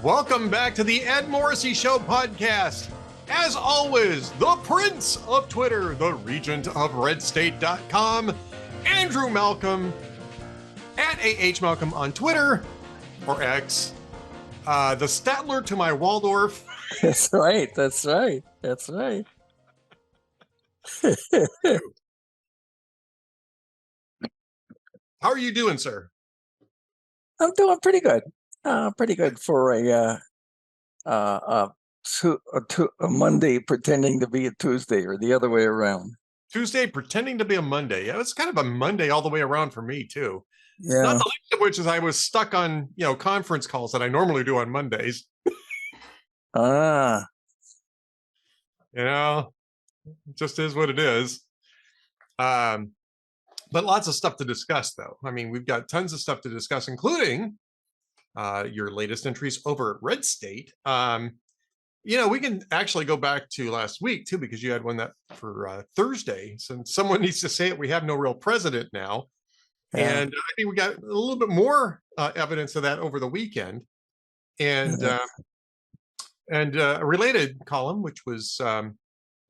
Welcome back to the Ed Morrissey Show podcast. As always, the Prince of Twitter, the Regent of RedState.com, Andrew Malcolm, at AH Malcolm on Twitter, or X, the Statler to my Waldorf. That's right. That's right. That's right. How are you doing, sir? I'm doing pretty good. Pretty good for a Monday pretending to be a Tuesday, or the other way around. Tuesday pretending to be a Monday. Yeah, it's kind of a Monday all the way around for me too. Yeah. Not the least of which is I was stuck on, conference calls that I normally do on Mondays. It just is what it is. But lots of stuff to discuss, though. I mean, we've got tons of stuff to discuss, including your latest entries over at RedState. We can actually go back to last week, too, because you had one that for Thursday. So someone needs to say it. We have no real president now. Yeah. And I think we got a little bit more evidence of that over the weekend. And a related column, which was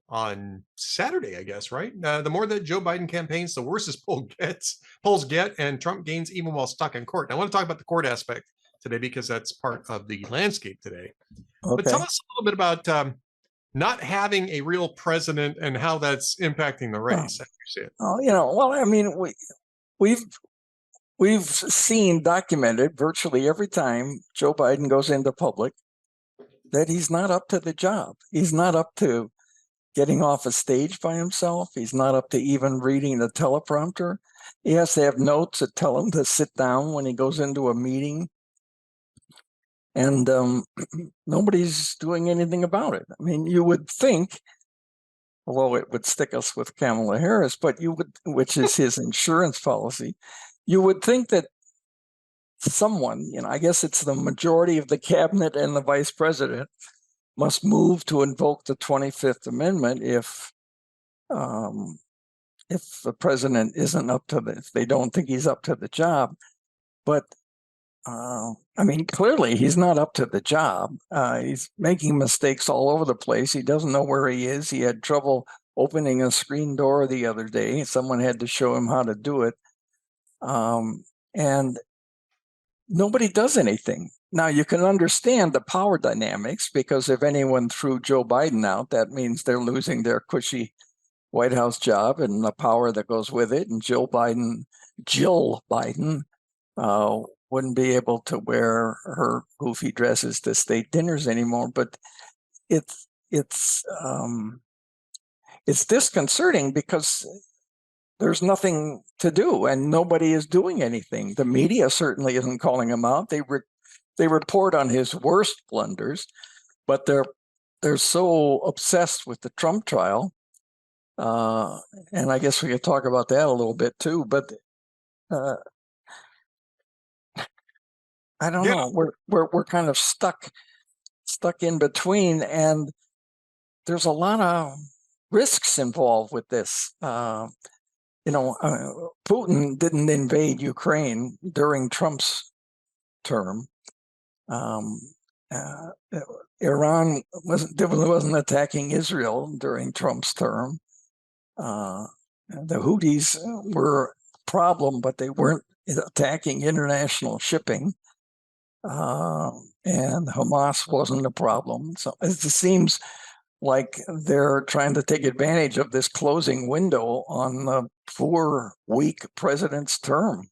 on Saturday, I guess, right? The more that Joe Biden campaigns, the worse his polls get, and Trump gains even while stuck in court. And I want to talk about the court aspect today because that's part of the landscape today. Okay. But tell us a little bit about not having a real president and how that's impacting the race. We've seen documented virtually every time Joe Biden goes into public that he's not up to the job. He's not up to getting off a stage by himself. He's not up to even reading the teleprompter. He has to have notes that tell him to sit down when he goes into a meeting. And nobody's doing anything about it. I mean, you would think, although it would stick us with Kamala Harris, but which is his insurance policy, you would think that someone, I guess it's the majority of the cabinet and the vice president, must move to invoke the 25th Amendment if the president isn't up to if they don't think he's up to the job. But clearly he's not up to the job. He's making mistakes all over the place. He doesn't know where he is. He had trouble opening a screen door the other day. Someone had to show him how to do it. And nobody does anything. Now, you can understand the power dynamics, because if anyone threw Joe Biden out, that means they're losing their cushy White House job and the power that goes with it. And Jill Biden wouldn't be able to wear her goofy dresses to state dinners anymore. But it's disconcerting because there's nothing to do and nobody is doing anything. The media certainly isn't calling him out. They report on his worst blunders, but they're so obsessed with the Trump trial. And I guess we could talk about that a little bit too, but I don't know. We're kind of stuck in between, and there's a lot of risks involved with this. Putin didn't invade Ukraine during Trump's term. Iran wasn't attacking Israel during Trump's term. The Houthis were a problem, but they weren't attacking international shipping. And Hamas wasn't a problem. So it seems like they're trying to take advantage of this closing window on the poor, weak president's term.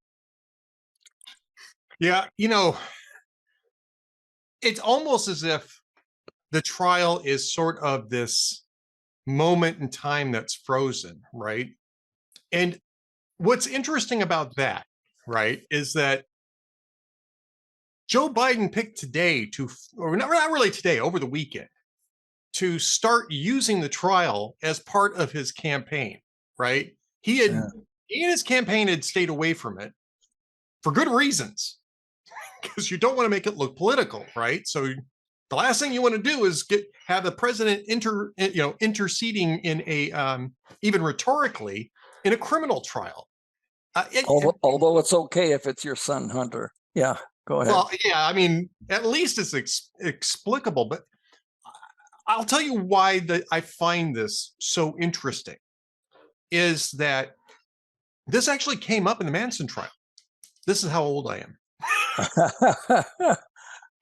Yeah, it's almost as if the trial is sort of this moment in time that's frozen, right? And what's interesting about that, right, is that Joe Biden picked today or not really today, over the weekend, to start using the trial as part of his campaign, right? He and his campaign had stayed away from it for good reasons, because you don't want to make it look political, right? So the last thing you want to do is have the president interceding in a even rhetorically in a criminal trial. Although it's okay if it's your son, Hunter. Yeah. Go ahead. Well, yeah, I mean, at least it's explicable, but I'll tell you why I find this so interesting is that this actually came up in the Manson trial. This is how old I am. I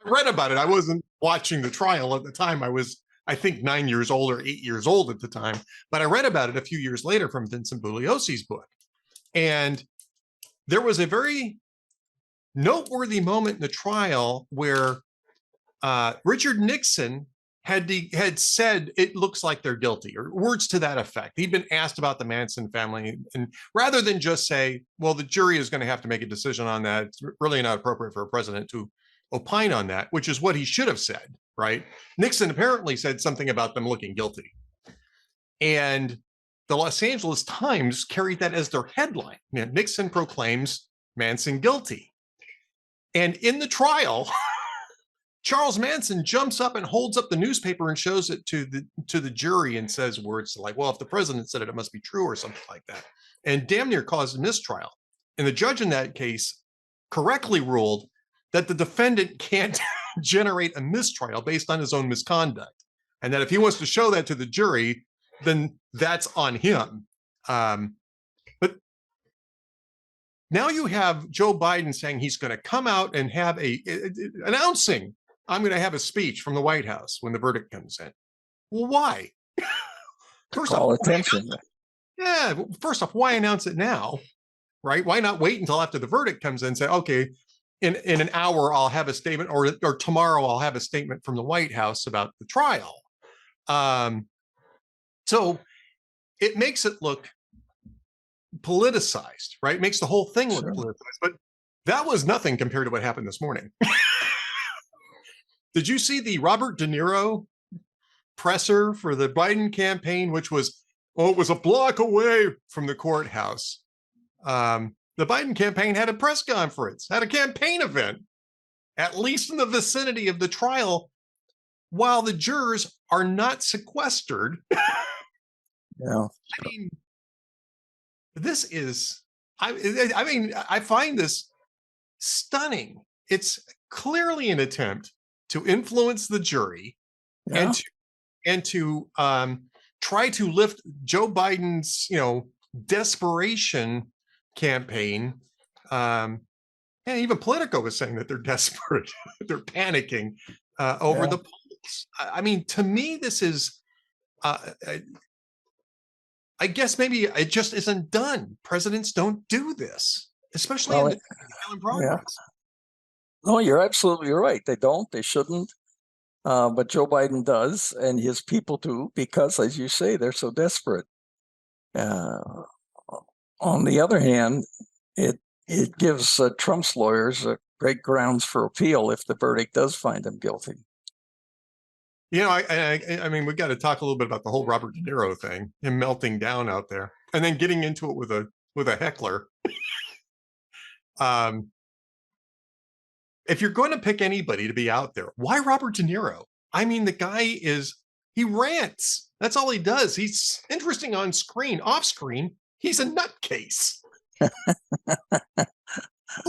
read about it. I wasn't watching the trial at the time. I was, I think, 9 years old or 8 years old at the time, but I read about it a few years later from Vincent Bugliosi's book. And there was a very noteworthy moment in the trial where Richard Nixon had said, it looks like they're guilty, or words to that effect. He'd been asked about the Manson family, and rather than just say, well, the jury is going to have to make a decision on that, it's really not appropriate for a president to opine on that, which is what he should have said, right? Nixon apparently said something about them looking guilty. And the Los Angeles Times carried that as their headline. You know, Nixon proclaims Manson guilty. And in the trial, Charles Manson jumps up and holds up the newspaper and shows it to the jury and says words like, well, if the president said it, it must be true, or something like that, and damn near caused a mistrial. And the judge in that case correctly ruled that the defendant can't generate a mistrial based on his own misconduct, and that if he wants to show that to the jury, then that's on him. But now you have Joe Biden saying he's going to come out and have announcing, I'm going to have a speech from the White House when the verdict comes in. Well, why? First Call off, attention. yeah. First off, why announce it now, right? Why not wait until after the verdict comes in and say, okay, in an hour I'll have a statement, or tomorrow I'll have a statement from the White House about the trial. So it makes it look politicized, right? It makes the whole thing look politicized, but that was nothing compared to what happened this morning. Did you see the Robert De Niro presser for the Biden campaign, which was, well, it was a block away from the courthouse? The Biden campaign had a press conference, had a campaign event, at least in the vicinity of the trial, while the jurors are not sequestered. Yeah. I mean, this is, I mean, I find this stunning. It's clearly an attempt to influence the jury, Yeah. and to try to lift Joe Biden's, desperation campaign. And even Politico was saying that they're desperate, they're panicking over the polls. I mean, to me, this is, I guess maybe it just isn't done. Presidents don't do this, especially in the progress. No, you're absolutely right. They don't. They shouldn't. But Joe Biden does, and his people do, because, as you say, they're so desperate. On the other hand, it gives Trump's lawyers great grounds for appeal if the verdict does find him guilty. I mean, we've got to talk a little bit about the whole Robert De Niro thing, him melting down out there, and then getting into it with a heckler. If you're going to pick anybody to be out there, why Robert De Niro? I mean, the guy he rants. That's all he does. He's interesting on screen. Off screen, he's a nutcase. Who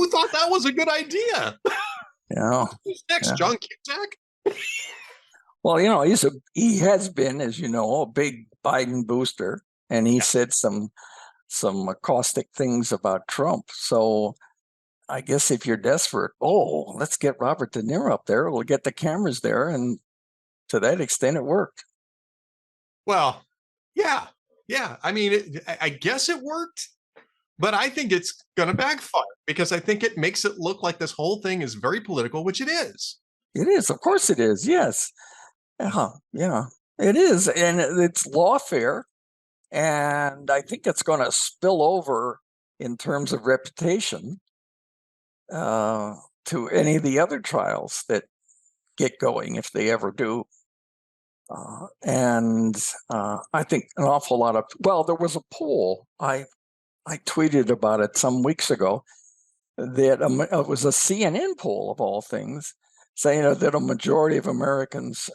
thought that was a good idea? Yeah. Who's next, John Cusack? Well, he has been, as you know, a big Biden booster, and he said some caustic things about Trump. So I guess if you're desperate, let's get Robert De Niro up there. We'll get the cameras there, and to that extent, it worked. Well, yeah. I mean, I guess it worked, but I think it's going to backfire, because I think it makes it look like this whole thing is very political, which it is. It is. Of course it is. Yes. Yeah, it is. And it's lawfare. And I think it's going to spill over in terms of reputation to any of the other trials that get going, if they ever do. And I think an awful lot of, there was a poll, I tweeted about it some weeks ago, that it was a CNN poll of all things, saying that a majority of Americans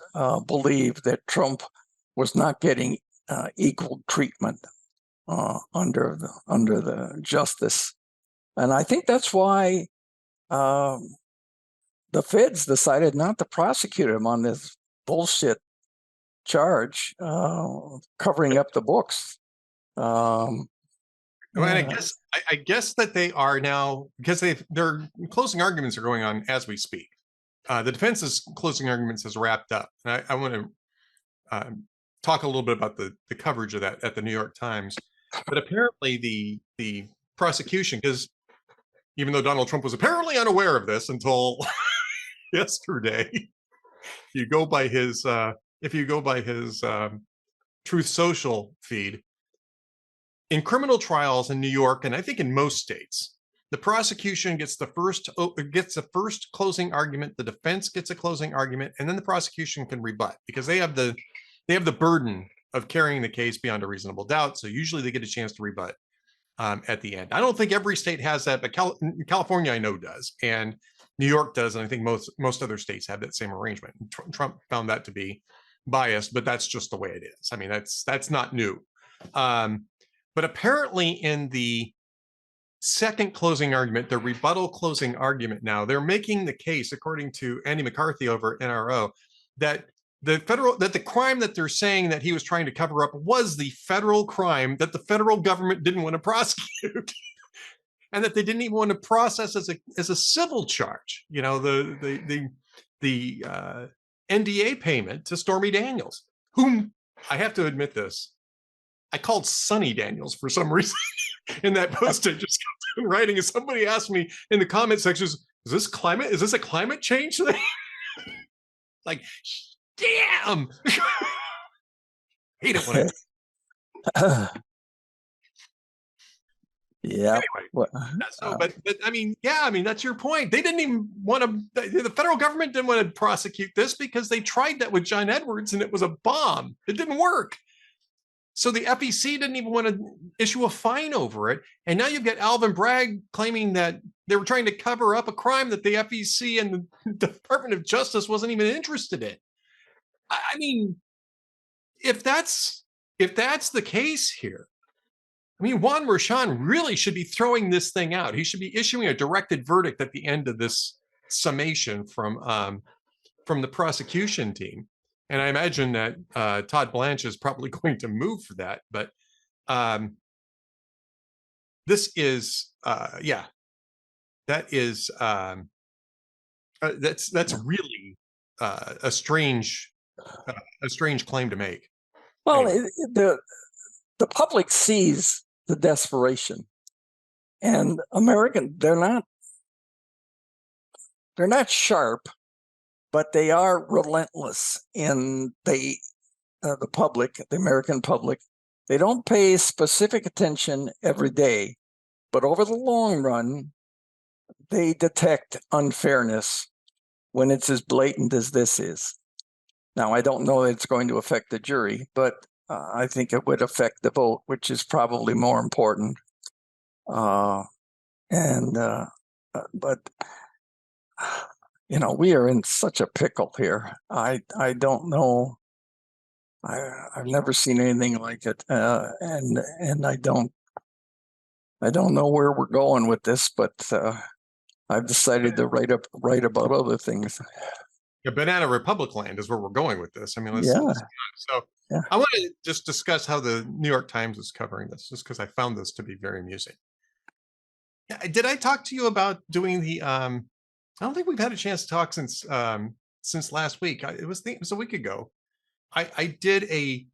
believe that Trump was not getting equal treatment under the justice. And I think that's why the feds decided not to prosecute him on this bullshit charge, covering up the books. Well, and I guess that they are now, because their closing arguments are going on as we speak. The defense's closing arguments has wrapped up. And I want to talk a little bit about the coverage of that at the New York Times. But apparently the prosecution, because even though Donald Trump was apparently unaware of this until yesterday, if you go by his Truth Social feed, in criminal trials in New York, and I think in most states, the prosecution gets the first closing argument, the defense gets a closing argument, and then the prosecution can rebut because they have the burden of carrying the case beyond a reasonable doubt. So usually they get a chance to rebut at the end. I don't think every state has that, but California I know does, and New York does, and I think most other states have that same arrangement. Trump found that to be biased, but that's just the way it is. I mean, that's not new. But apparently in the second closing argument, the rebuttal closing argument now, they're making the case, according to Andy McCarthy over at NRO, that the crime that they're saying that he was trying to cover up was the federal crime that the federal government didn't want to prosecute. And that they didn't even want to process as a civil charge, you know, the NDA payment to Stormy Daniels, whom I have to admit this, I called Sunny Daniels for some reason in that post I just got done writing. And somebody asked me in the comment sections, is this a climate change thing? Like, damn. Hate it when yeah. Anyway, but I mean, yeah, I mean, that's your point. They didn't even want to, the federal government didn't want to prosecute this because they tried that with John Edwards and it was a bomb. It didn't work. So the FEC didn't even want to issue a fine over it. And now you've got Alvin Bragg claiming that they were trying to cover up a crime that the FEC and the Department of Justice wasn't even interested in. I mean, if that's the case here, I mean, Juan Merchan really should be throwing this thing out. He should be issuing a directed verdict at the end of this summation from the prosecution team. And I imagine that Todd Blanche is probably going to move for that. But this is, yeah, that is, that's really a strange claim to make. Well, Anyway. the public sees the desperation, and they're not sharp, but they are relentless in the public, the American public. They don't pay specific attention every day, but over the long run, they detect unfairness when it's as blatant as this is. Now, I don't know that it's going to affect the jury, but I think it would affect the vote, which is probably more important. But you know, we are in such a pickle here. I don't know. I've never seen anything like it, and I don't know where we're going with this. But I've decided to write about other things. Yeah, Banana Republic land is where we're going with this. I mean, let's be honest. So yeah. I want to just discuss how the New York Times is covering this, just because I found this to be very amusing. Yeah, did I talk to you about doing the? I don't think we've had a chance to talk since last week. It was a week ago. I did a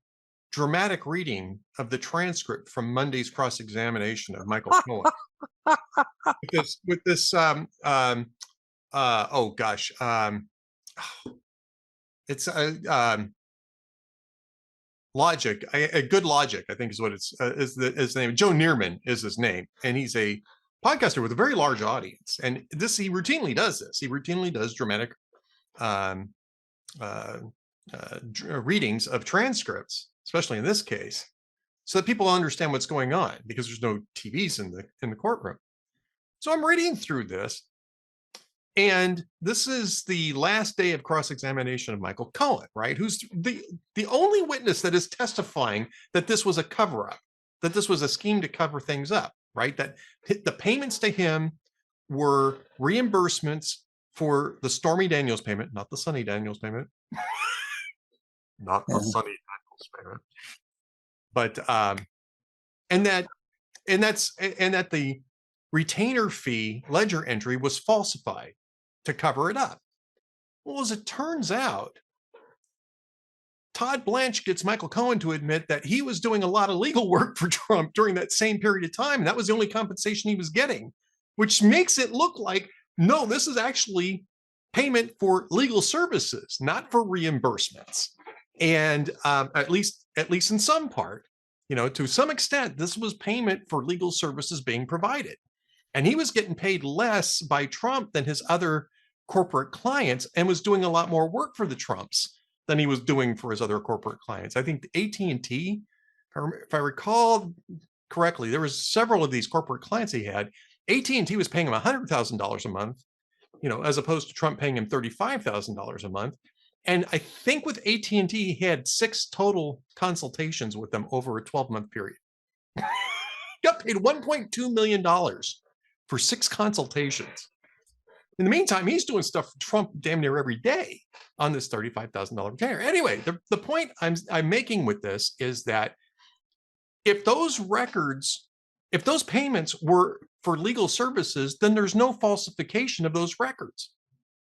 dramatic reading of the transcript from Monday's cross-examination of Michael Cohen. with this oh gosh. It's Logic, a good Logic, I think is what is the name. Joe Neerman is his name, and he's a podcaster with a very large audience. And he routinely does this. He routinely does dramatic readings of transcripts, especially in this case, so that people understand what's going on, because there's no TVs in the courtroom. So I'm reading through this. And this is the last day of cross-examination of Michael Cohen, right? Who's the only witness that is testifying that this was a cover-up, that this was a scheme to cover things up, right? That the payments to him were reimbursements for the Stormy Daniels payment, not the Sunny Daniels payment, not the Yeah. Sunny Daniels payment, but and that the retainer fee ledger entry was falsified to cover it up. Well, as it turns out, Todd Blanche gets Michael Cohen to admit that he was doing a lot of legal work for Trump during that same period of time. And that was the only compensation he was getting, which makes it look like, no, this is actually payment for legal services, not for reimbursements. And at least in some part, to some extent, this was payment for legal services being provided. And he was getting paid less by Trump than his other corporate clients, and was doing a lot more work for the Trumps than he was doing for his other corporate clients. I think AT&T, if I recall correctly, there was several of these corporate clients he had. AT&T was paying him $100,000 a month, as opposed to Trump paying him $35,000 a month. And I think with AT&T, he had 6 total consultations with them over a 12-month period. Got paid $1.2 million for 6 consultations. In the meantime, he's doing stuff for Trump damn near every day on this $35,000 retainer. Anyway, the point I'm making with this is that if those payments were for legal services, then there's no falsification of those records.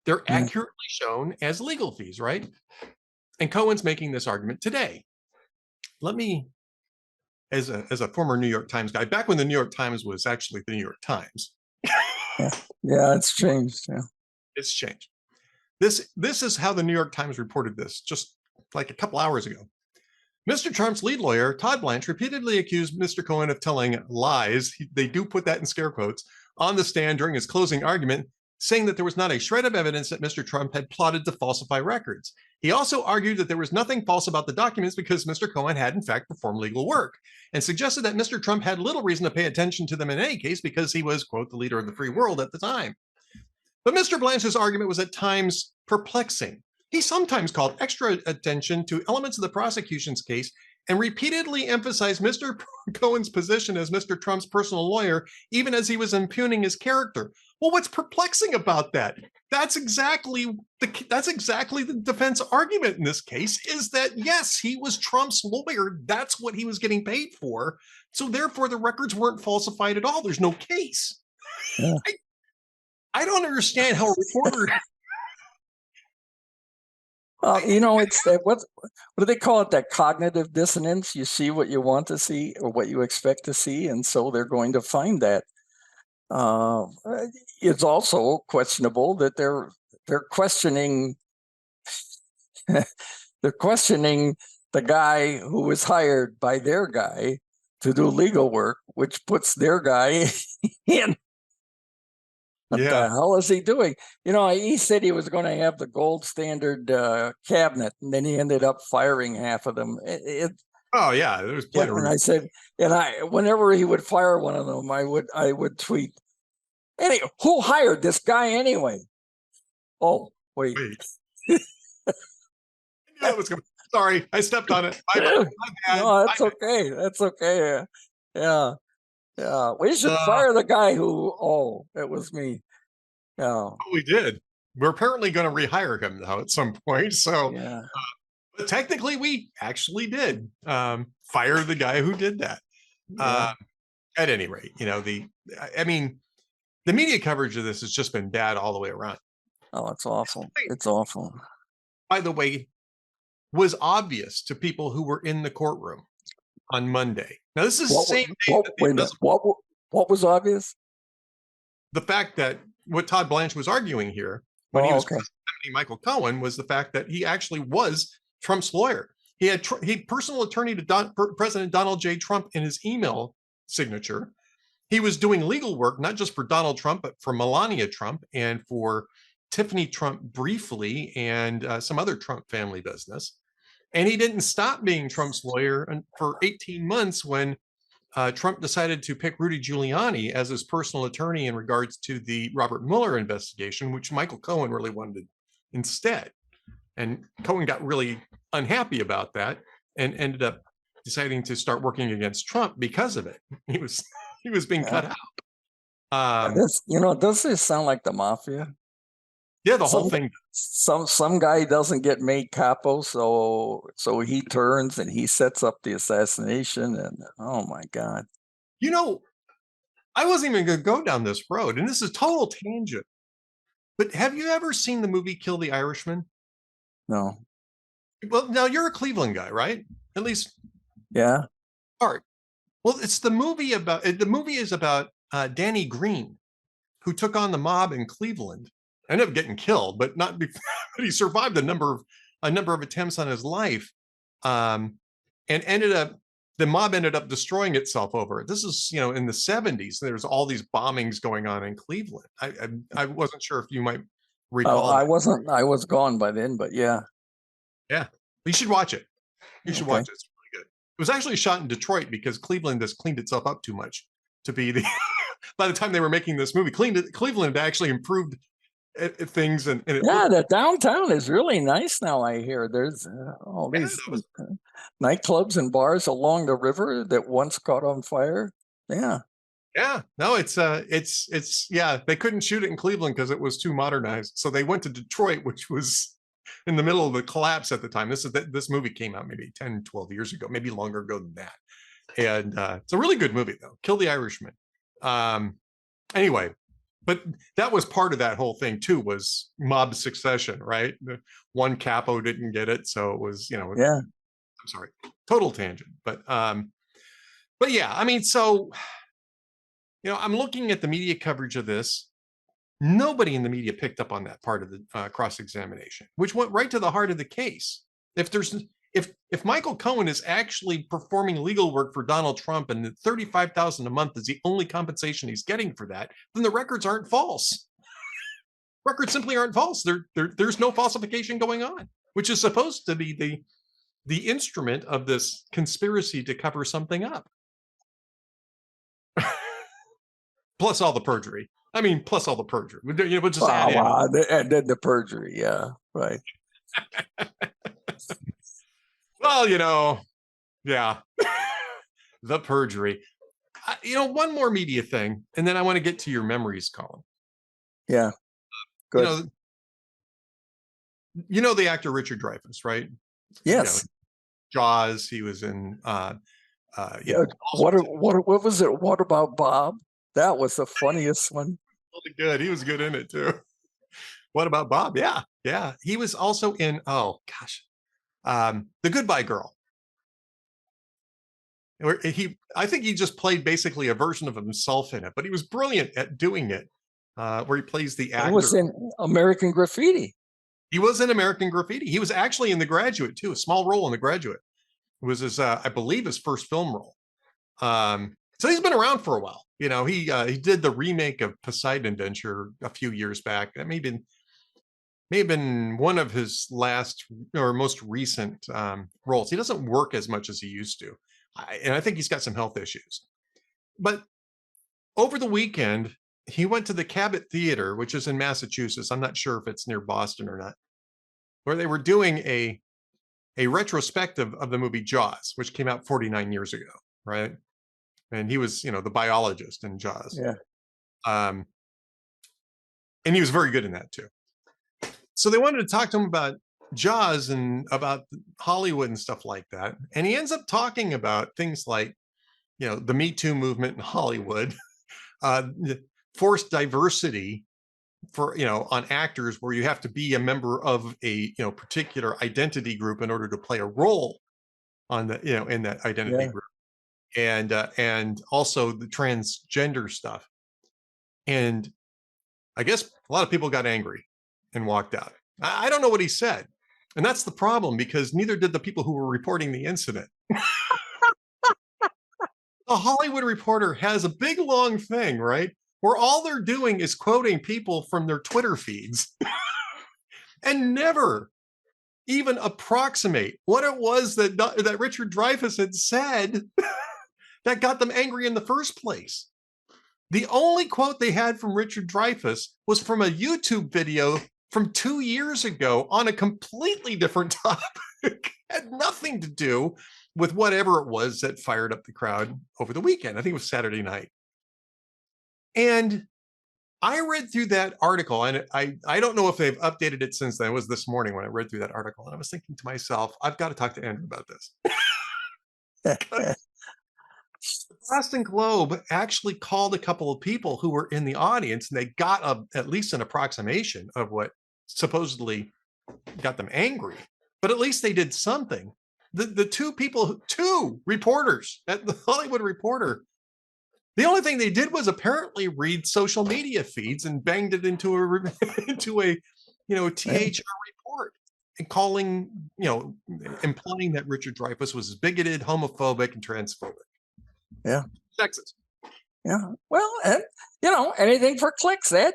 They're accurately shown as legal fees, right? And Cohen's making this argument today. Let me, as a former New York Times guy, back when the New York Times was actually the New York Times. Yeah, it's changed. Yeah, it's changed. This is how the New York Times reported this just like a couple hours ago. Mr. Trump's lead lawyer, Todd Blanche, repeatedly accused Mr. Cohen of telling lies. They do put that in scare quotes on the stand during his closing argument, saying that there was not a shred of evidence that Mr. Trump had plotted to falsify records. He also argued that there was nothing false about the documents because Mr. Cohen had in fact performed legal work, and suggested that Mr. Trump had little reason to pay attention to them in any case because he was, quote, the leader of the free world at the time. But Mr. Blanche's argument was at times perplexing. He sometimes called extra attention to elements of the prosecution's case and repeatedly emphasized Mr. Cohen's position as Mr. Trump's personal lawyer, even as he was impugning his character. Well, what's perplexing about that? That's exactly the defense argument in this case, is that, yes, he was Trump's lawyer. That's what he was getting paid for. So therefore, the records weren't falsified at all. There's no case. Yeah. I don't understand how a reporter... it's that, what do they call it? That cognitive dissonance. You see what you want to see or what you expect to see, and so they're going to find that. It's also questionable that they're questioning they're questioning the guy who was hired by their guy to do legal work, which puts their guy in. What the hell is he doing? He said he was going to have the gold standard cabinet, and then he ended up firing half of them. Oh yeah, there was plenty. And I said, whenever he would fire one of them, I would tweet, "Anyway, who hired this guy anyway?" Oh wait. Sorry, I stepped on it. No, that's okay. That's okay. Yeah. Yeah, we should fire the guy who, it was me. Yeah. We did. We're apparently going to rehire him now at some point. So but technically we actually did fire the guy who did that. Yeah. At any rate, the media coverage of this has just been bad all the way around. Oh, it's awful. It's awful. By the way, was obvious to people who were in the courtroom on Monday. Now, this is the same day. What was obvious? The fact that what Todd Blanche was arguing here when he was representing Michael Cohen was the fact that he actually was Trump's lawyer. He had personal attorney to President Donald J. Trump in his email signature. He was doing legal work, not just for Donald Trump, but for Melania Trump and for Tiffany Trump briefly and some other Trump family business. And he didn't stop being Trump's lawyer for 18 months when Trump decided to pick Rudy Giuliani as his personal attorney in regards to the Robert Mueller investigation, which Michael Cohen really wanted instead. And Cohen got really unhappy about that and ended up deciding to start working against Trump because of it. He was being cut out. Does this sound like the mafia? Yeah, the whole Some thing. some guy doesn't get made capo, so he turns and he sets up the assassination, and oh my God. You know, I wasn't even going to go down this road, and this is total tangent. But have you ever seen the movie Kill the Irishman? No. Well, now you're a Cleveland guy, right? At least Yeah. part. Well, it's the movie about the movie is about Danny Green, who took on the mob in Cleveland. Ended up getting killed, but not before, but he survived a number of attempts on his life, and ended up the mob ended up destroying itself over it. This is in the 70s. There's all these bombings going on in Cleveland. I wasn't sure if you might Oh, recall. I wasn't. I was gone by then, but yeah. Yeah, you should watch it. You should Okay. watch it. It's really good. It was actually shot in Detroit because Cleveland has cleaned itself up too much to be the. By the time they were making this movie, Cleveland had actually improved things, and it Yeah, looked. the downtown is really nice now. I hear there's all Yeah, these nightclubs and bars along the river that once caught on fire. Yeah. yeah, no, it's yeah. They couldn't shoot it in Cleveland because it was too modernized, so they went to Detroit, which was in the middle of the collapse at the time. This movie came out maybe 10, 12 years ago, maybe longer ago than that. And it's a really good movie though. Kill the Irishman. Anyway, but that was part of that whole thing too, was mob succession, right? One capo didn't get it, so it was Yeah. I'm sorry, total tangent, but yeah, I mean, so I'm looking at the media coverage of this. Nobody in the media picked up on that part of the cross-examination, which went right to the heart of the case. If Michael Cohen is actually performing legal work for Donald Trump and $35,000 a month is the only compensation he's getting for that, then the records aren't false. Records simply aren't false. There's no falsification going on, which is supposed to be the instrument of this conspiracy to cover something up. Plus all the perjury. I mean, plus all the perjury. We'll just add in. Wow, the perjury. Yeah, right. Well, yeah, the perjury. One more media thing, and then I want to get to your memories, Colin. Yeah, good. The actor Richard Dreyfuss, right? Yes. Jaws. He was in. What was it? What about Bob? That was the funniest one. Really good. He was good in it too. What about Bob? Yeah. He was also in. Oh gosh, The Goodbye Girl. I think he just played basically a version of himself in it, but he was brilliant at doing it. Where he plays the actor. He was in American Graffiti. He was in American Graffiti. He was actually in The Graduate too, a small role in The Graduate. It was his, I believe, his first film role. So he's been around for a while. He did the remake of Poseidon Adventure a few years back. That may have been one of his last or most recent roles. He doesn't work as much as he used to, and I think he's got some health issues. But over the weekend, he went to the Cabot Theater, which is in Massachusetts. I'm not sure if it's near Boston or not, where they were doing a retrospective of the movie Jaws, which came out 49 years ago, right? And he was, the biologist in Jaws. Yeah. And he was very good in that too. So they wanted to talk to him about Jaws and about Hollywood and stuff like that. And he ends up talking about things like, the Me Too movement in Hollywood, forced diversity for, on actors where you have to be a member of a, particular identity group in order to play a role on the, in that identity group. And also the transgender stuff. And I guess a lot of people got angry and walked out. I don't know what he said. And that's the problem, because neither did the people who were reporting the incident. A Hollywood Reporter has a big, long thing, right? Where all they're doing is quoting people from their Twitter feeds and never even approximate what it was that Richard Dreyfuss had said that got them angry in the first place. The only quote they had from Richard Dreyfuss was from a YouTube video from 2 years ago on a completely different topic. Had nothing to do with whatever it was that fired up the crowd over the weekend. I think it was Saturday night. And I read through that article, and I don't know if they've updated it since then. It was this morning when I read through that article, and I was thinking to myself, I've got to talk to Andrew about this. The Boston Globe actually called a couple of people who were in the audience, and they got at least an approximation of what supposedly got them angry. But at least they did something. The two reporters at the Hollywood Reporter, the only thing they did was apparently read social media feeds and banged it into a THR report, and calling, implying that Richard Dreyfuss was bigoted, homophobic, and transphobic. Yeah. Sexist. Yeah. Well, and, anything for clicks, Ed.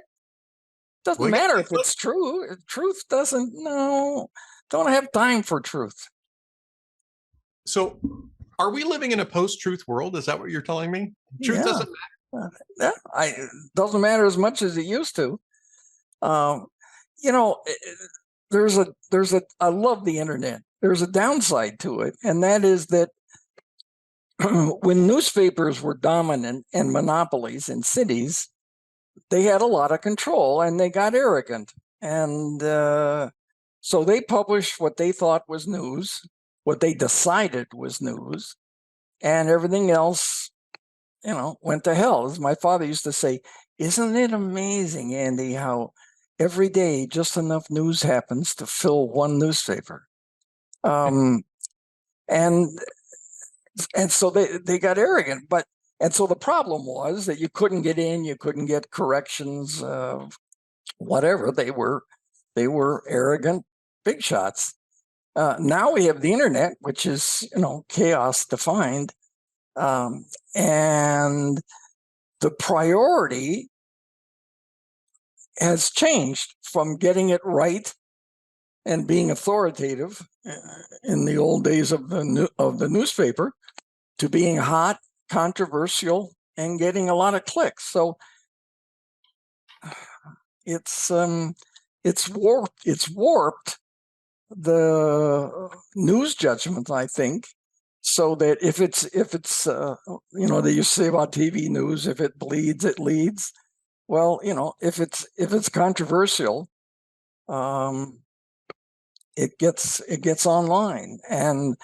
Doesn't matter if it's true. Truth don't have time for truth. So are we living in a post-truth world? Is that what you're telling me? Truth doesn't matter. It doesn't matter as much as it used to. I love the internet. There's a downside to it, and that is that when newspapers were dominant and monopolies in cities, they had a lot of control and they got arrogant. And so they published what they thought was news, what they decided was news, and everything else, went to hell. As my father used to say, isn't it amazing, Andy, how every day just enough news happens to fill one newspaper? And so they got arrogant. And so the problem was that you couldn't get in, you couldn't get corrections, whatever. They were arrogant big shots. Now we have the internet, which is, chaos defined. And the priority has changed from getting it right and being authoritative in the old days of the newspaper to being hot, controversial, and getting a lot of clicks. So it's warped the news judgment, I think, so that if it's they used to say about TV news, if it bleeds, it leads. Well, if it's controversial, it gets online, and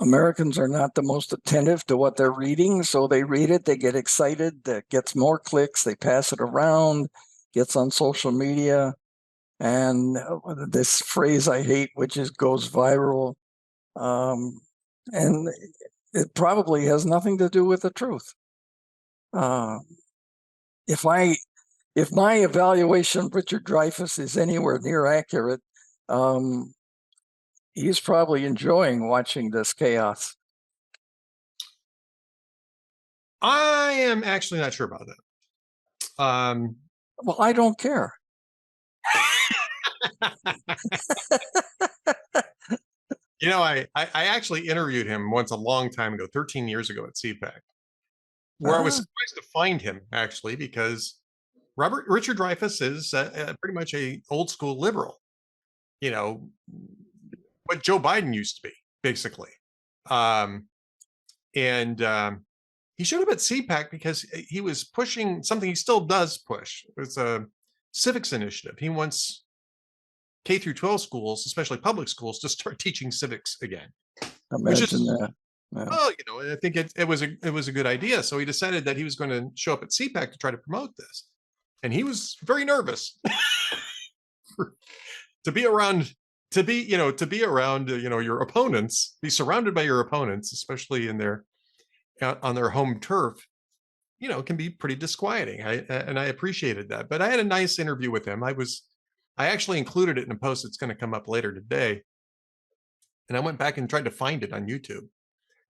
Americans are not the most attentive to what they're reading, so they read it, they get excited, that gets more clicks, they pass it around, gets on social media, and this phrase I hate, which is goes viral, and it probably has nothing to do with the truth. If my evaluation of Richard Dreyfuss is anywhere near accurate, he's probably enjoying watching this chaos. I am actually not sure about that. Well, I don't care. I actually interviewed him once a long time ago, 13 years ago at CPAC, where I was surprised to find him, actually, because Richard Dreyfuss is pretty much a old school liberal, what Joe Biden used to be, basically. He showed up at CPAC because he was pushing something he still does push. It's a civics initiative. He wants K through 12 schools, especially public schools, to start teaching civics again. Imagine that. Yeah. Well, I think it was a good idea. So he decided that he was going to show up at CPAC to try to promote this, and he was very nervous to be around your opponents, be surrounded by your opponents, especially on their home turf. Can be pretty disquieting. I appreciated that. But I had a nice interview with him. I actually included it in a post that's going to come up later today. And I went back and tried to find it on YouTube.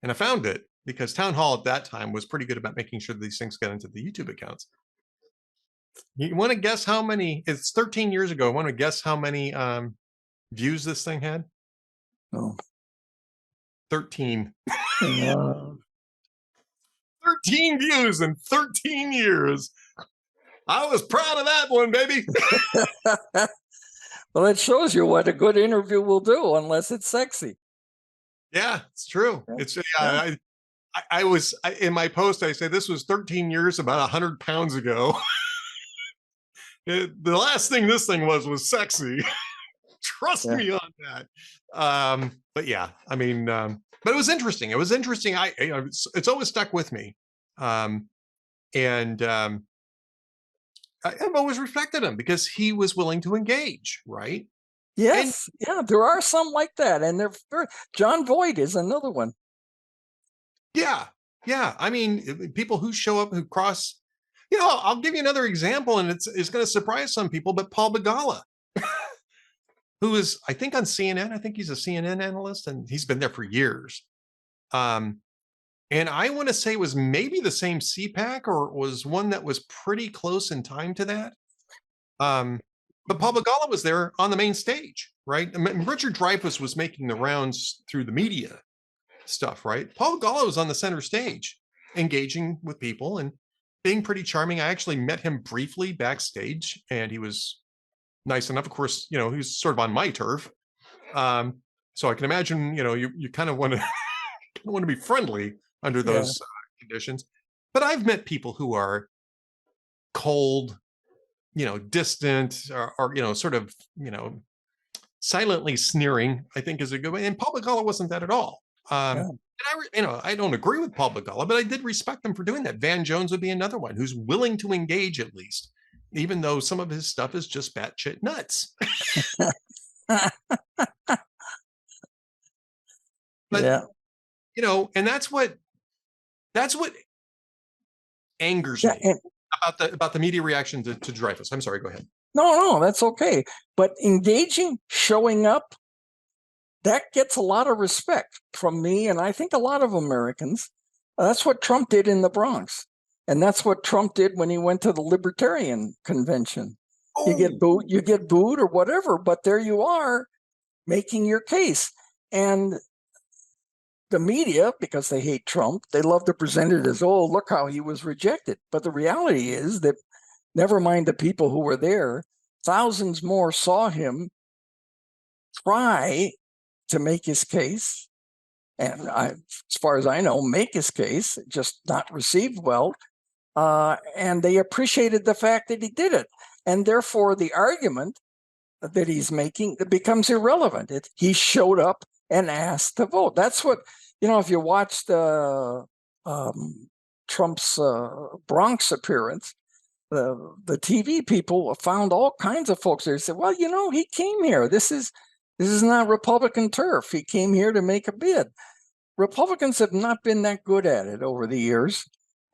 And I found it because Town Hall at that time was pretty good about making sure these things got into the YouTube accounts. You want to guess how many? It's 13 years ago. I want to guess how many views this thing had? No. 13. 13 views in 13 years. I was proud of that one, baby. Well, it shows you what a good interview will do, unless it's sexy. Yeah, it's true. It's I was in my post. I say this was 13 years, about 100 pounds ago. The last thing this thing was sexy. Trust me on that. But yeah, I mean, but it was interesting. It was interesting. It's always stuck with me. And I've always respected him because he was willing to engage, right? Yes, yeah, there are some like that, and John Voight is another one. Yeah, yeah. I mean, people who show up who cross. I'll give you another example, and it's going to surprise some people. But Paul Begala, who is, I think, on CNN. I think he's a CNN analyst, and he's been there for years. And I want to say it was maybe the same CPAC, or it was one that was pretty close in time to that. But Paul Begala was there on the main stage, right? Richard Dreyfuss was making the rounds through the media stuff, right? Paul Begala was on the center stage, engaging with people and being pretty charming. I actually met him briefly backstage, and he was nice enough. Of course, he was sort of on my turf. So I can imagine, you kind of want to be friendly under those conditions. But I've met people who are cold, distant, or sort of, silently sneering, I think is a good way. And Paul Begala wasn't that at all. And I don't agree with Paul Begala, but I did respect him for doing that. Van Jones would be another one who's willing to engage, at least, even though some of his stuff is just batshit nuts. But and that's what angers me about the media reaction to Dreyfuss. I'm sorry, go ahead. No, that's okay. But engaging, showing up, that gets a lot of respect from me, and I think a lot of Americans. That's what Trump did in the Bronx, and that's what Trump did when he went to the Libertarian Convention. You get booed or whatever, but there you are, making your case. And the media, because they hate Trump, they love to present it as, oh, look how he was rejected. But the reality is that, never mind the people who were there, thousands more saw him try to make his case. And as far as I know, make his case, just not received well. And they appreciated the fact that he did it. And therefore, the argument that he's making becomes irrelevant. He showed up and asked to vote. That's what, if you watched Trump's Bronx appearance, the TV people found all kinds of folks there. Said, well, he came here. This is not Republican turf. He came here to make a bid. Republicans have not been that good at it over the years,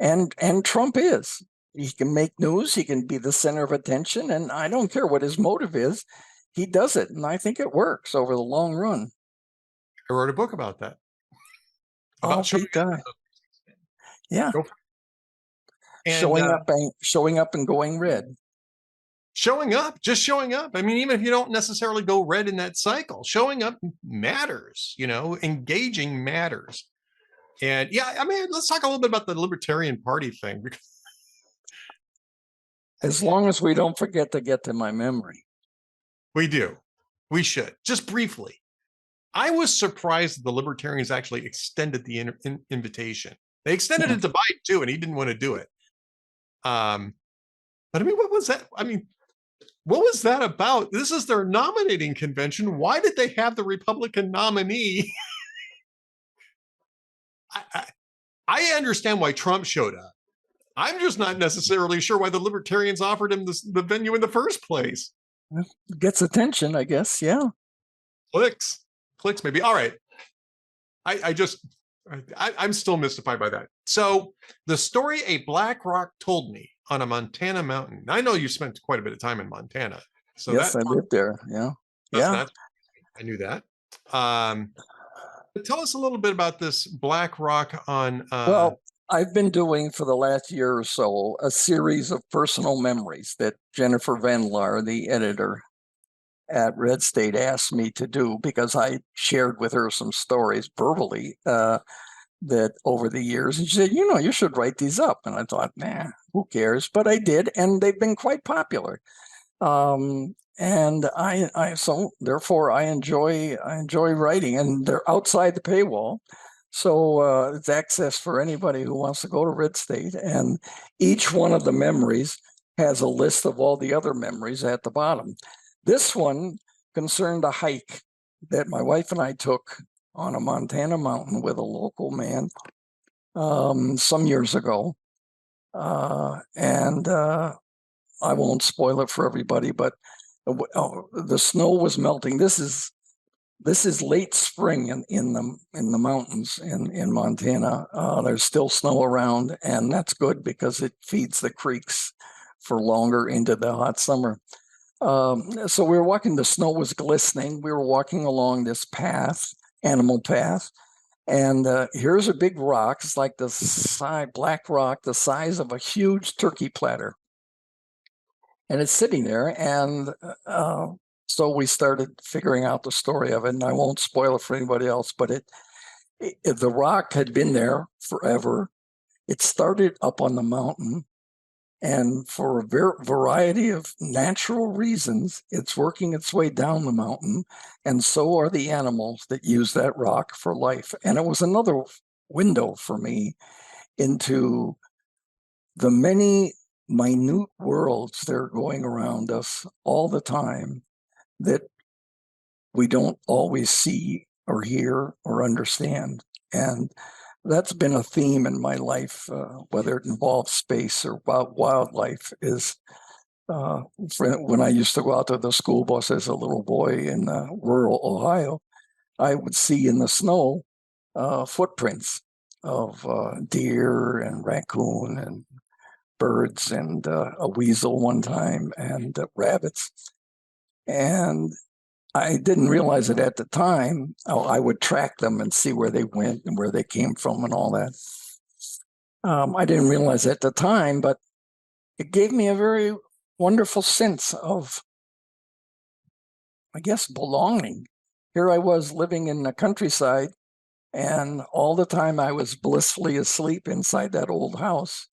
and Trump is. He can make news. He can be the center of attention, and I don't care what his motive is. He does it, and I think it works over the long run. I wrote a book about that. Yeah. Showing up and going red. Just showing up. I mean, even if you don't necessarily go red in that cycle, showing up matters, engaging matters. And let's talk a little bit about the Libertarian Party thing. Because as long as we don't forget to get to my memory. We do. We should. Just briefly. I was surprised that the Libertarians actually extended the invitation. They extended it to Biden too, and he didn't want to do it. But I mean, what was that? I mean, what was that about? This is their nominating convention. Why did they have the Republican nominee? I understand why Trump showed up. I'm just not necessarily sure why the Libertarians offered him the venue in the first place. Gets attention, I guess. Yeah. Clicks maybe. All right. I'm still mystified by that. So the story a Black Rock told me on a Montana mountain. I know you spent quite a bit of time in Montana. So yes, I lived there. Yeah. I knew that. But tell us a little bit about this Black Rock on. Well, I've been doing for the last year or so a series of personal memories that Jennifer Van Laar, the editor at RedState, asked me to do because I shared with her some stories verbally that over the years. And she said, you should write these up. And I thought, nah, who cares? But I did, and they've been quite popular. And so therefore I enjoy writing, and they're outside the paywall. So it's access for anybody who wants to go to RedState. And each one of the memories has a list of all the other memories at the bottom. This one concerned a hike that my wife and I took on a Montana mountain with a local man some years ago. And I won't spoil it for everybody, but the snow was melting. This is late spring in the mountains in Montana. There's still snow around, and that's good because it feeds the creeks for longer into the hot summer. So we were walking, the snow was glistening. We were walking along this path, animal path, and here's a big rock. It's like the black rock, the size of a huge turkey platter. And it's sitting there, and so we started figuring out the story of it, and I won't spoil it for anybody else, but the rock had been there forever. It started up on the mountain, and for a variety of natural reasons, it's working its way down the mountain, and so are the animals that use that rock for life. And it was another window for me into the many minute worlds that are going around us all the time that we don't always see or hear or understand. And that's been a theme in my life, whether it involves space or wildlife, is when I used to go out to the school bus as a little boy in rural Ohio, I would see in the snow footprints of deer and raccoon and birds and a weasel one time and rabbits. And I didn't realize it at the time. I would track them and see where they went and where they came from and all that. I didn't realize at the time, but it gave me a very wonderful sense of, I guess, belonging. Here I was living in the countryside, and all the time I was blissfully asleep inside that old house.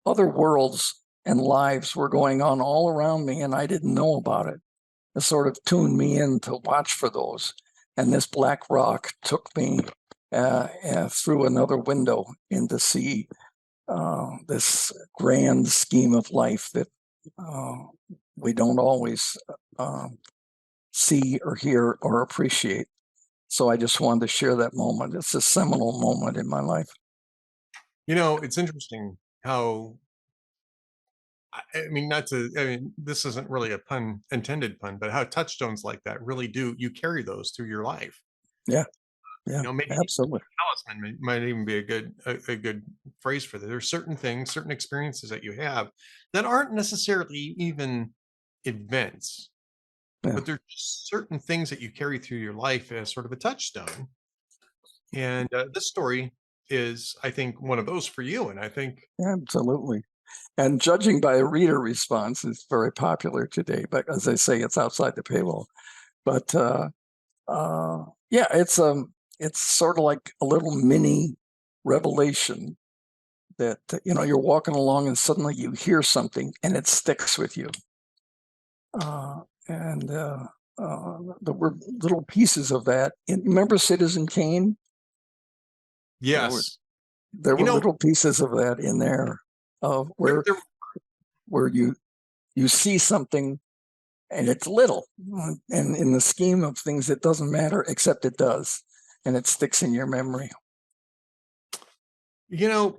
Other worlds and lives were going on all around me, and I didn't know about it. It sort of tuned me in to watch for those. And this black rock took me through another window in to see this grand scheme of life that we don't always see or hear or appreciate. So I just wanted to share that moment. It's a seminal moment in my life. It's interesting how, this isn't really a intended pun, but how touchstones like that really you carry those through your life. Yeah. Maybe absolutely. Talisman might even be a good phrase for that. There's certain things, certain experiences that you have that aren't necessarily even events, but there's just certain things that you carry through your life as sort of a touchstone. And this story is, I think, one of those for you. And I think absolutely. And judging by a reader response, it's very popular today. But as I say, it's outside the paywall. But it's sort of like a little mini revelation that you're walking along and suddenly you hear something and it sticks with you. There were little pieces of that. Remember Citizen Kane? Yes. There were little pieces of that in there. Where you see something and it's little, and in the scheme of things it doesn't matter, except it does, and it sticks in your memory. Yeah,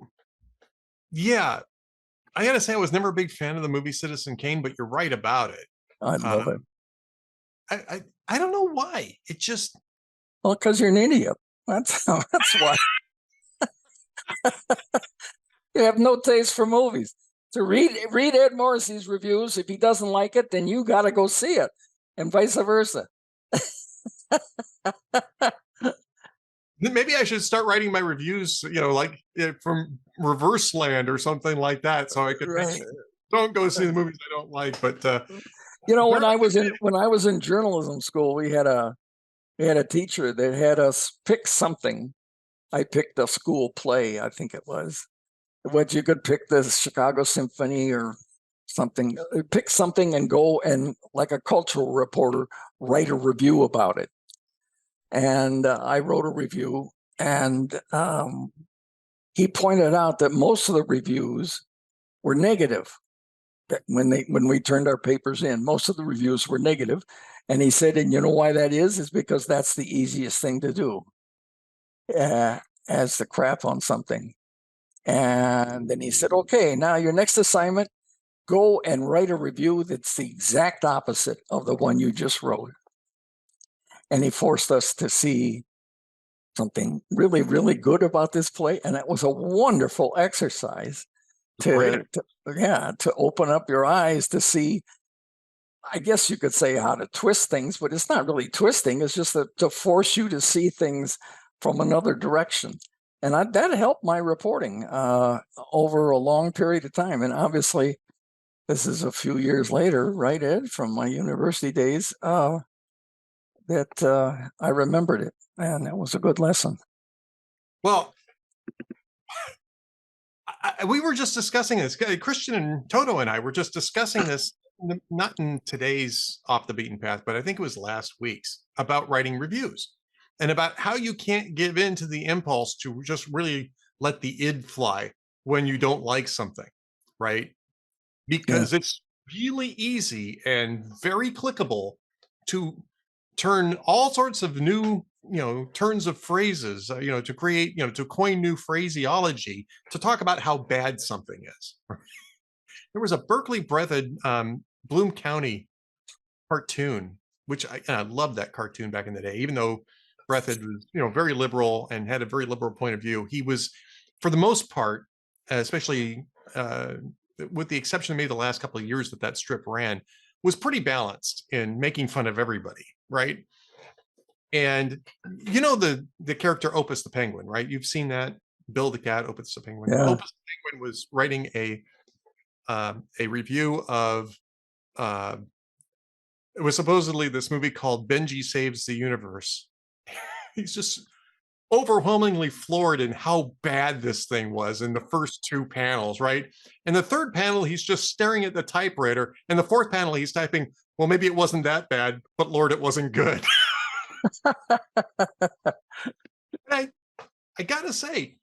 I gotta say I was never a big fan of the movie Citizen Kane, but you're right about it. I love it. I don't know why. It just, well, because you're an idiot. That's why. You have no taste for movies. So read Ed Morrissey's reviews. If he doesn't like it, then you got to go see it, and vice versa. Maybe I should start writing my reviews, like from Reverse Land or something like that, so I could don't go see the movies I don't like. But when I was in journalism school, we had a teacher that had us pick something. I picked a school play, I think it was. What you could pick the Chicago Symphony or something. Pick something and go and, like a cultural reporter, write a review about it. And I wrote a review, and he pointed out that most of the reviews were negative. when we turned our papers in, most of the reviews were negative. And he said, and you know why that is because that's the easiest thing to do, as the crap on something. And then he said, okay, now your next assignment, go and write a review that's the exact opposite of the one you just wrote. And he forced us to see something really, really good about this play. And it was a wonderful exercise to open up your eyes to see, I guess you could say, how to twist things, but it's not really twisting. It's just to force you to see things from another direction. And that helped my reporting over a long period of time. And obviously, this is a few years later, right, Ed, from my university days, that I remembered it. And it was a good lesson. Well, we were just discussing this. Christian and Toto and I were just discussing this, not in today's Off the Beaten Path, but I think it was last week's, about writing reviews and about how you can't give in to the impulse to just really let the id fly when you don't like something, right? Because it's really easy and very clickable to turn all sorts of new, turns of phrases, to create, to coin new phraseology to talk about how bad something is. There was a Berkeley-bred Bloom County cartoon, which I loved that cartoon back in the day, even though Breathed was, very liberal and had a very liberal point of view. He was, for the most part, especially with the exception of maybe the last couple of years that strip ran, was pretty balanced in making fun of everybody, right? And the character Opus the Penguin, right? You've seen that, Bill the Cat, Opus the Penguin. Yeah. Opus the Penguin was writing a review of it was supposedly this movie called Benji Saves the Universe. He's just overwhelmingly floored in how bad this thing was in the first two panels, right? In the third panel, he's just staring at the typewriter. In the fourth panel, he's typing, well, maybe it wasn't that bad, but Lord, it wasn't good. And I gotta say,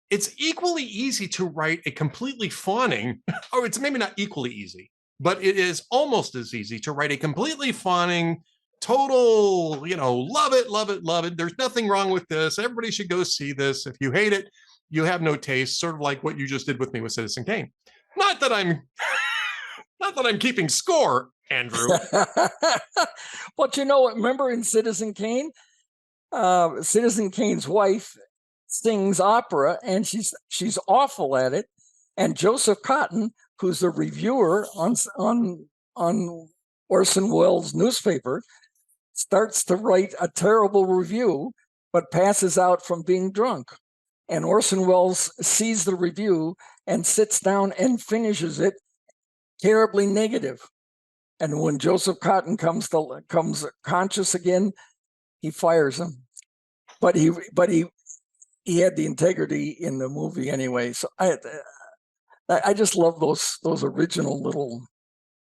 it's equally easy to write a completely fawning, or it's maybe not equally easy, but it is almost as easy to write a completely fawning, total, love it, love it, love it. There's nothing wrong with this. Everybody should go see this. If you hate it, you have no taste, sort of like what you just did with me with Citizen Kane. Not that I'm keeping score, Andrew. But remember in Citizen Kane, Citizen Kane's wife sings opera and she's awful at it. And Joseph Cotton, who's a reviewer on Orson Welles' newspaper, starts to write a terrible review, but passes out from being drunk. And Orson Welles sees the review and sits down and finishes it terribly negative. And when Joseph Cotton comes conscious again, he fires him. But he had the integrity in the movie anyway. So I just love those original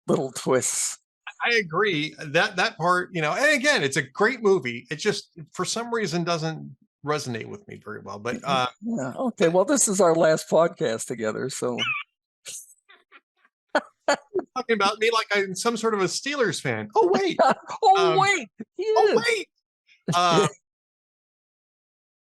little twists. I agree that part, and again, it's a great movie. It just, for some reason, doesn't resonate with me very well. But yeah, okay. Well, this is our last podcast together, so talking about me like I'm some sort of a Steelers fan. Oh wait, wait.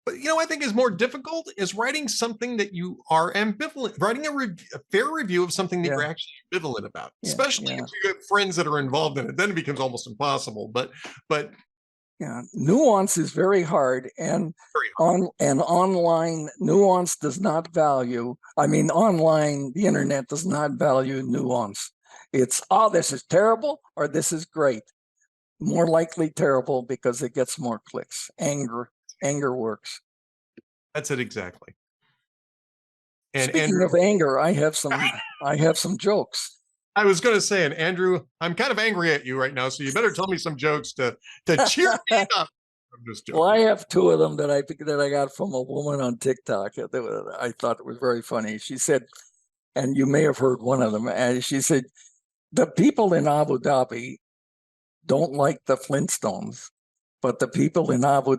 But I think is more difficult is writing something that you are ambivalent, writing a fair review of something that you're actually ambivalent about, especially if you have friends that are involved in it. Then it becomes almost impossible. But nuance is very hard, and online nuance does not value. Online, the internet does not value nuance. It's this is terrible or this is great. More likely terrible because it gets more clicks. Anger works. That's it exactly. And speaking of anger, I have some jokes. I was going to say, and Andrew, I'm kind of angry at you right now, so you better tell me some jokes to cheer me up. I'm just joking. Well, I have two of them that I got from a woman on TikTok. I thought it was very funny. She said, and you may have heard one of them, and she said, the people in Abu Dhabi don't like the Flintstones, but the people in Dubai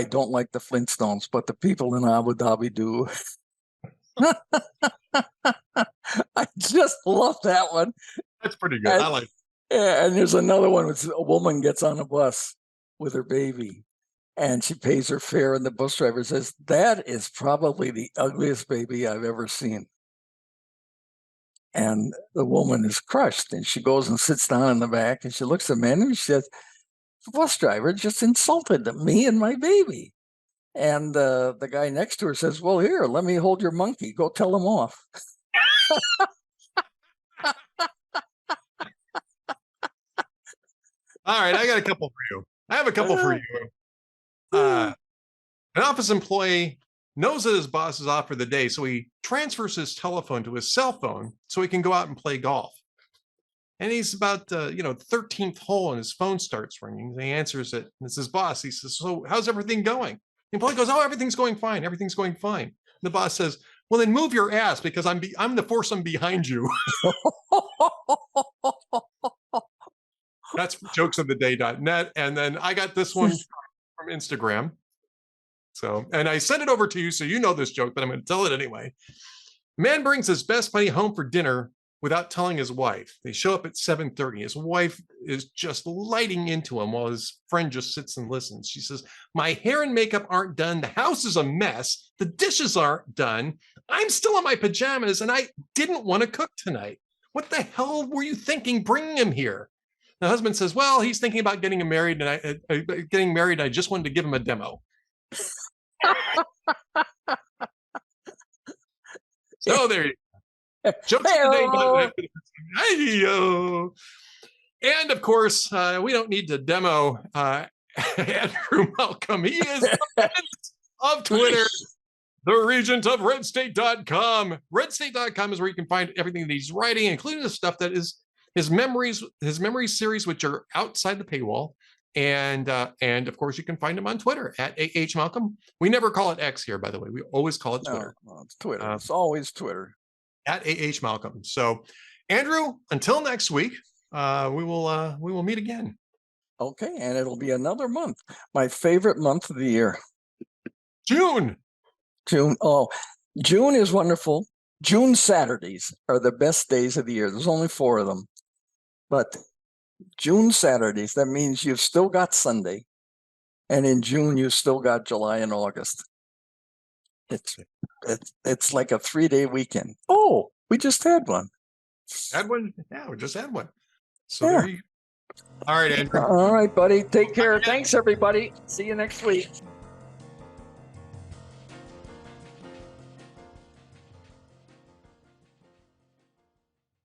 don't like the Flintstones, but the people in Abu Dhabi do. I just love that one. That's pretty good. I like. Yeah, and there's another one with a woman gets on a bus with her baby and she pays her fare, and the bus driver says, "That is probably the ugliest baby I've ever seen." And the woman is crushed, and she goes and sits down in the back, and she looks at me and she says, "The bus driver just insulted me and my baby." And the guy next to her says, "Well, here, let me hold your monkey. Go tell him off." All right, I got a couple for you. I have a couple for you. An office employee knows that his boss is off for the day, so he transfers his telephone to his cell phone so he can go out and play golf. And he's about, 13th hole, and his phone starts ringing. He answers it, and it's his boss. He says, "So how's everything going?" The employee goes, "Oh, everything's going fine. Everything's going fine." And the boss says, "Well, then move your ass, because I'm the foursome behind you." That's jokesoftheday.net. And then I got this one from Instagram. So, and I sent it over to you, so you know this joke, but I'm going to tell it anyway. Man brings his best buddy home for dinner without telling his wife. They show up at 7:30. His wife is just lighting into him while his friend just sits and listens. She says, "My hair and makeup aren't done. The house is a mess. The dishes aren't done. I'm still in my pajamas, and I didn't want to cook tonight. What the hell were you thinking bringing him here?" The husband says, "Well, he's thinking about getting married, and I just wanted to give him a demo." So there you go. Jokes of the day. Hey-o. And of course, we don't need to demo Andrew Malcolm. He is the regent of Twitter, the regent of RedState.com. RedState.com is where you can find everything that he's writing, including the stuff that is his memories series, which are outside the paywall. And of course, you can find him on Twitter at @AHMalcolm. We never call it X here, by the way. We always call it Twitter. No, it's Twitter. It's always Twitter. At @AHMalcolm. So, Andrew, until next week, we will meet again. Okay, and it'll be another month. My favorite month of the year. June. Oh, June is wonderful. June Saturdays are the best days of the year. There's only 4 of them. But June Saturdays, that means you've still got Sunday. And in June, you've still got July and August. It's like a 3-day weekend. Oh, we just had one. Had one? Yeah, we just had one. So there you go. All right, Andrew. All right, buddy. Take care. Thanks, everybody. See you next week.